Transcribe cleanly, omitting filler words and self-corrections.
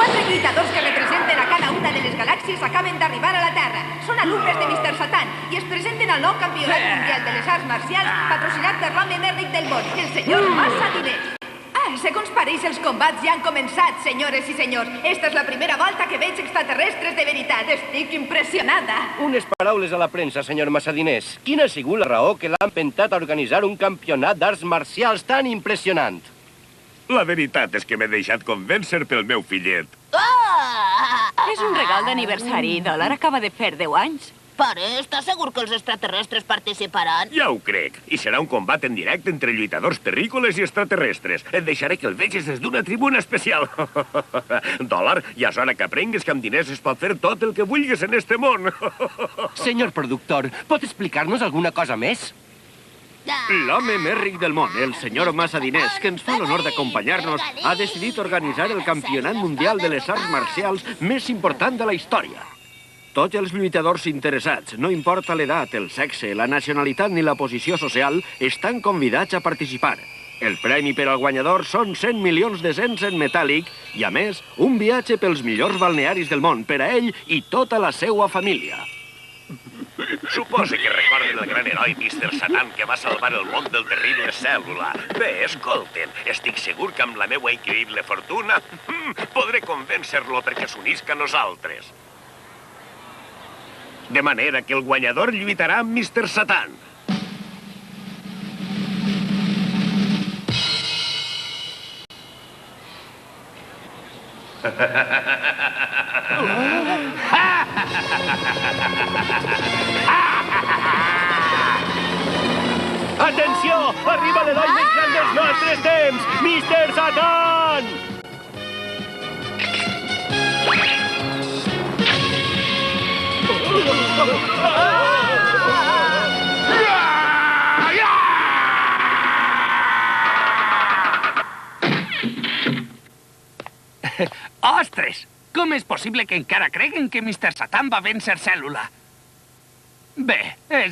4 lluitadors que representen a cada una de les galàxies acaben d'arribar a la Terra. Són alumnes de Mr. Satan i es presenten al nou campionat mundial de les arts marcials patrocinat per l'home més ric del món, el senyor Massa Diners. Segons pareix, els combats ja han començat, senyores i senyors. Esta és la primera volta que veig extraterrestres de veritat. Estic impressionada. Unes paraules a la premsa, senyor Massadinés. Quina ha sigut la raó que l'ha empentat a organitzar un campionat d'arts marcials tan impressionant? La veritat és que m'he deixat convèncer pel meu fillet. És un regal d'aniversari. Dòlar acaba de fer 10 anys. Pare, estàs segur que els extraterrestres participaran? Ja ho crec. I serà un combat en directe entre lluitadors terrícoles i extraterrestres. Et deixaré que el vegis des d'una tribuna especial. Dòlar, ja és hora que aprengues que amb diners es pot fer tot el que vulguis en este món. Senyor productor, pot explicar-nos alguna cosa més? L'home més ric del món, el senyor Massa Diners, que ens fa l'honor d'acompanyar-nos, ha decidit organitzar el campionat mundial de les arts marcials més important de la història. Tots els lluitadors interessats, no importa l'edat, el sexe, la nacionalitat ni la posició social, estan convidats a participar. El premi per al guanyador són 100 milions de cents en metàl·lic i, a més, un viatge pels millors balnearis del món per a ell i tota la seva família. Suposo que recorden el gran heroi Mr. Satan que va salvar el món del terrible Cèl·lula. Bé, escolten, estic segur que amb la meva increïble fortuna podré convèncer-lo perquè s'unisca a nosaltres. De manera que el guanyador lluitarà amb Mr. Satan. Atenció! Arriba l'heroi més gran dels nostres temps, Mr. Satan! Ostres! Com és possible que encara creguen que Mr. Satan va vèncer Cèl·lula? Bé, és